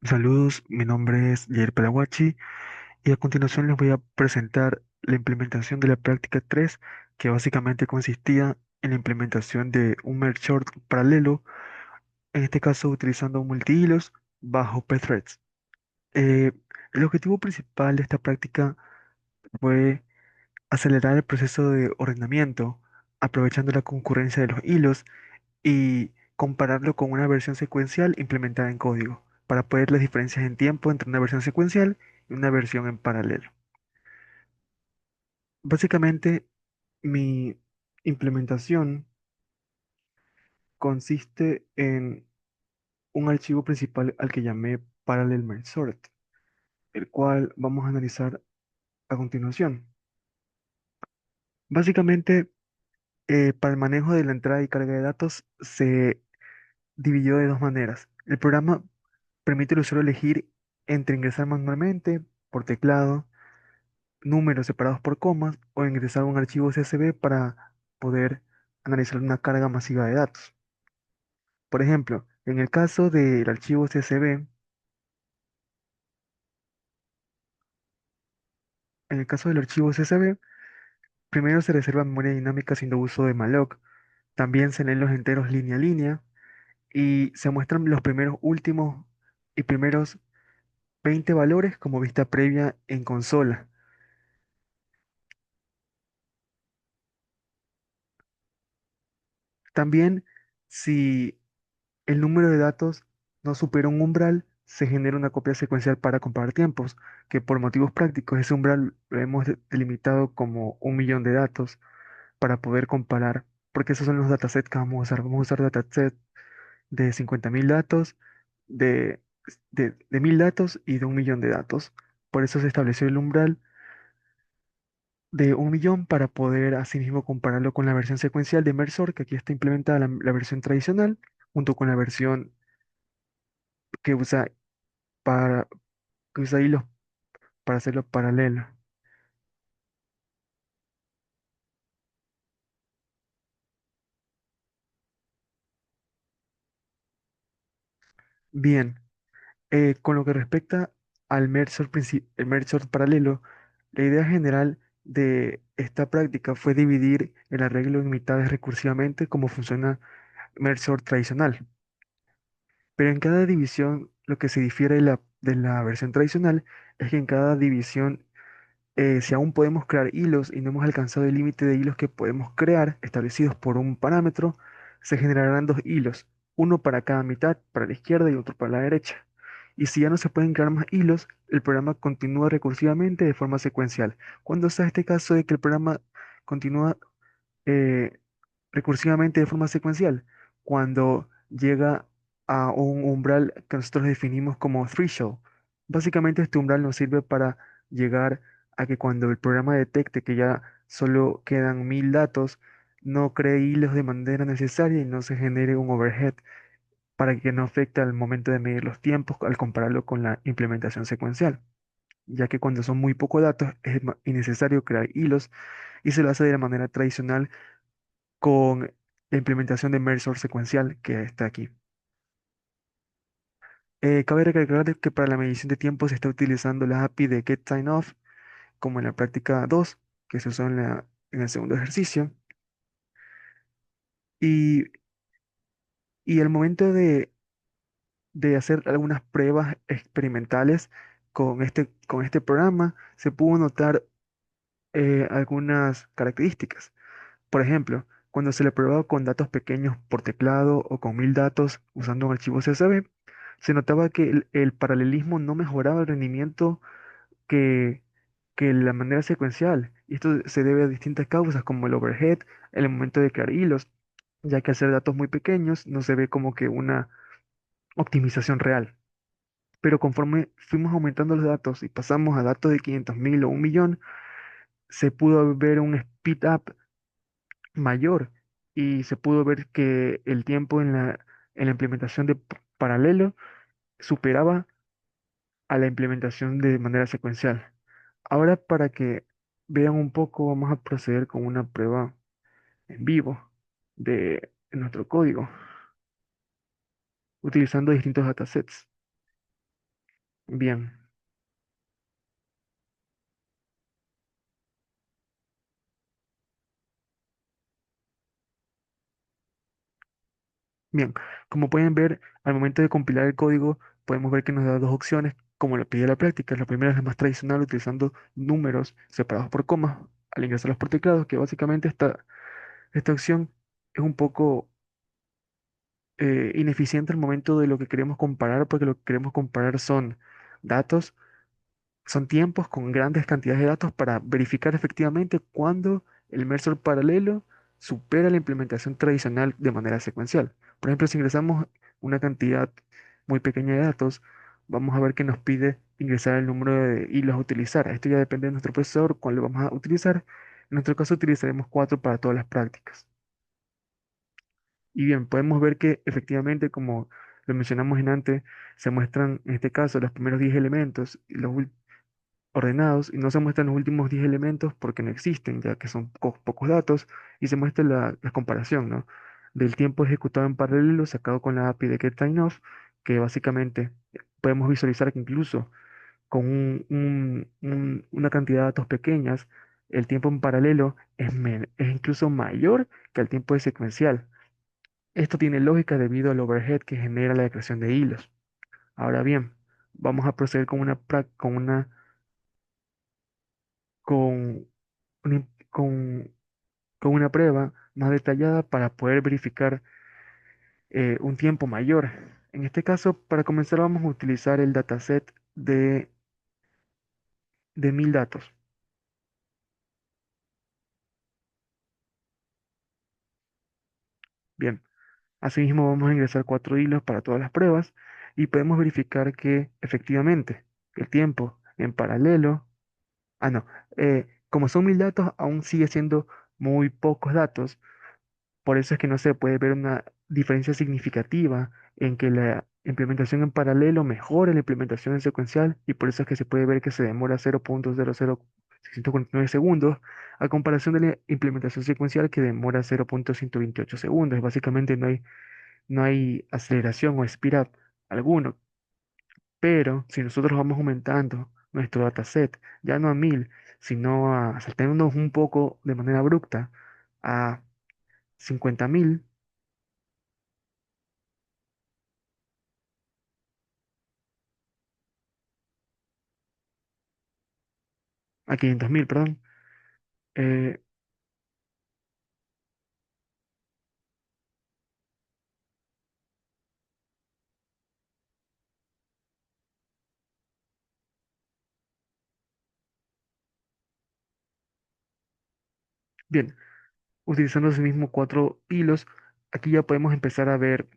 Saludos, mi nombre es Jair Pelaguachi y a continuación les voy a presentar la implementación de la práctica 3, que básicamente consistía en la implementación de un merge sort paralelo, en este caso utilizando multihilos bajo pthreads. Eh, el objetivo principal de esta práctica fue acelerar el proceso de ordenamiento, aprovechando la concurrencia de los hilos y compararlo con una versión secuencial implementada en código, para poder ver las diferencias en tiempo entre una versión secuencial y una versión en paralelo. Básicamente, mi implementación consiste en un archivo principal al que llamé Parallel Merge Sort, el cual vamos a analizar a continuación. Básicamente, para el manejo de la entrada y carga de datos se dividió de dos maneras. El programa permite al usuario elegir entre ingresar manualmente, por teclado, números separados por comas o ingresar un archivo CSV para poder analizar una carga masiva de datos. Por ejemplo, en el caso del archivo CSV, en el caso del archivo CSV, primero se reserva memoria dinámica haciendo uso de malloc. También se leen los enteros línea a línea y se muestran los primeros últimos y primeros 20 valores como vista previa en consola. También, si el número de datos no supera un umbral, se genera una copia secuencial para comparar tiempos, que por motivos prácticos ese umbral lo hemos delimitado como 1 millón de datos para poder comparar, porque esos son los datasets que vamos a usar. Vamos a usar datasets de 50.000 datos, de, de 1.000 datos y de 1 millón de datos. Por eso se estableció el umbral de 1 millón para poder asimismo compararlo con la versión secuencial de Mersor, que aquí está implementada la versión tradicional, junto con la versión que usa para que usa hilos para hacerlo paralelo. Bien, con lo que respecta al el merge sort paralelo, la idea general de esta práctica fue dividir el arreglo en mitades recursivamente como funciona merge sort tradicional. Pero en cada división, lo que se difiere de la versión tradicional es que en cada división, si aún podemos crear hilos y no hemos alcanzado el límite de hilos que podemos crear, establecidos por un parámetro, se generarán dos hilos, uno para cada mitad, para la izquierda y otro para la derecha. Y si ya no se pueden crear más hilos, el programa continúa recursivamente de forma secuencial. Cuando sea este caso de que el programa continúa eh, recursivamente de forma secuencial, cuando llega a un umbral que nosotros definimos como threshold. Básicamente este umbral nos sirve para llegar a que cuando el programa detecte que ya solo quedan 1.000 datos, no cree hilos de manera necesaria y no se genere un overhead para que no afecte al momento de medir los tiempos al compararlo con la implementación secuencial, ya que cuando son muy pocos datos es innecesario crear hilos y se lo hace de la manera tradicional con la implementación de Mersor secuencial que está aquí. Cabe recalcar de que para la medición de tiempo se está utilizando la API de getSignOff, como en la práctica 2 que se usó en el segundo ejercicio. Y, y al momento de hacer algunas pruebas experimentales con este programa, se pudo notar algunas características. Por ejemplo, cuando se le probaba con datos pequeños por teclado o con 1.000 datos usando un archivo CSV, se notaba que el paralelismo no mejoraba el rendimiento que, que la manera secuencial. Y esto se debe a distintas causas, como el overhead, el momento de crear hilos, ya que al ser datos muy pequeños no se ve como que una optimización real. Pero conforme fuimos aumentando los datos y pasamos a datos de 500.000 o 1 millón, se pudo ver un speed up mayor y se pudo ver que el tiempo en la implementación de paralelo superaba a la implementación de manera secuencial. Ahora, para que vean un poco, vamos a proceder con una prueba en vivo de nuestro código, utilizando distintos datasets. Bien, bien. Como pueden ver, al momento de compilar el código, podemos ver que nos da dos opciones, como lo pide la práctica. La primera es la más tradicional, utilizando números separados por comas al ingresarlos por teclado, que básicamente esta opción es un poco ineficiente al momento de lo que queremos comparar, porque lo que queremos comparar son datos, son tiempos con grandes cantidades de datos para verificar efectivamente cuándo el Mersor paralelo supera la implementación tradicional de manera secuencial. Por ejemplo, si ingresamos una cantidad muy pequeña de datos, vamos a ver que nos pide ingresar el número de hilos a utilizar. Esto ya depende de nuestro procesador, cuál lo vamos a utilizar. En nuestro caso utilizaremos 4 para todas las prácticas. Y bien, podemos ver que efectivamente, como lo mencionamos en antes, se muestran en este caso los primeros 10 elementos y ordenados y no se muestran los últimos 10 elementos porque no existen, ya que son pocos datos y se muestra la comparación, ¿no? Del tiempo ejecutado en paralelo sacado con la API de getTimeOf, que básicamente podemos visualizar que incluso con una cantidad de datos pequeñas, el tiempo en paralelo es incluso mayor que el tiempo de secuencial. Esto tiene lógica debido al overhead que genera la creación de hilos. Ahora bien, vamos a proceder con con una prueba más detallada para poder verificar un tiempo mayor. En este caso, para comenzar, vamos a utilizar el dataset de 1000 datos. Bien, asimismo vamos a ingresar 4 hilos para todas las pruebas y podemos verificar que efectivamente el tiempo en paralelo, no, como son 1000 datos, aún sigue siendo muy pocos datos. Por eso es que no se puede ver una diferencia significativa en que la implementación en paralelo mejora la implementación en secuencial y por eso es que se puede ver que se demora 0.00649 segundos a comparación de la implementación secuencial que demora 0.128 segundos. Básicamente no hay aceleración o speed up alguno. Pero si nosotros vamos aumentando nuestro dataset, ya no a 1000, sino saltándonos un poco de manera abrupta a 50.000, a 500.000, perdón. Eh, bien, utilizando ese mismo 4 hilos, aquí ya podemos empezar a ver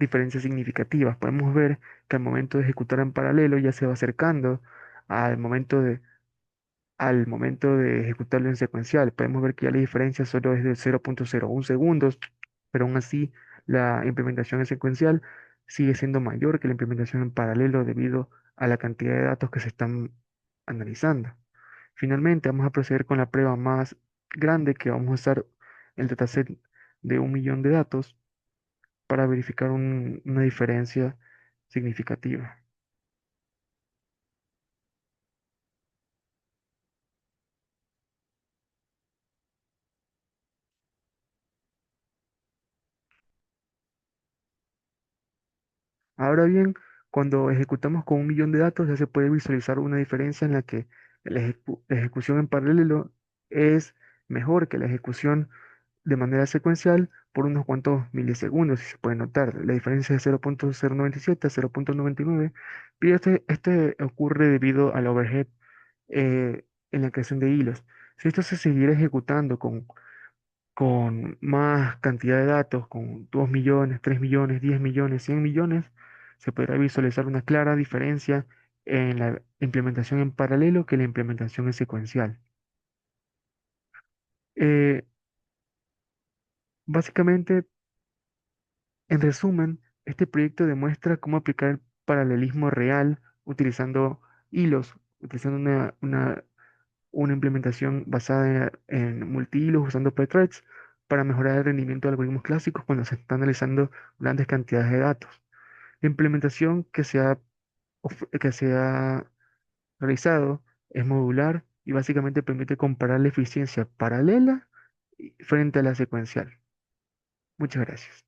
diferencias significativas. Podemos ver que al momento de ejecutar en paralelo ya se va acercando al momento al momento de ejecutarlo en secuencial. Podemos ver que ya la diferencia solo es de 0.01 segundos, pero aún así la implementación en secuencial sigue siendo mayor que la implementación en paralelo debido a la cantidad de datos que se están analizando. Finalmente, vamos a proceder con la prueba más grande, que vamos a usar el dataset de 1 millón de datos para verificar una diferencia significativa. Ahora bien, cuando ejecutamos con 1 millón de datos, ya se puede visualizar una diferencia en la que la ejecución en paralelo es mejor que la ejecución de manera secuencial por unos cuantos milisegundos, si se puede notar. La diferencia es 0.097 a 0.99, pero este ocurre debido al overhead en la creación de hilos. Si esto se siguiera ejecutando con más cantidad de datos, con 2 millones, 3 millones, 10 millones, 100 millones, se podrá visualizar una clara diferencia en la implementación en paralelo que la implementación en secuencial. Eh, Básicamente, en resumen, este proyecto demuestra cómo aplicar el paralelismo real utilizando hilos, utilizando una implementación basada en multihilos usando pthreads para mejorar el rendimiento de algoritmos clásicos cuando se está analizando grandes cantidades de datos. La implementación que se ha que se ha realizado es modular y básicamente permite comparar la eficiencia paralela frente a la secuencial. Muchas gracias.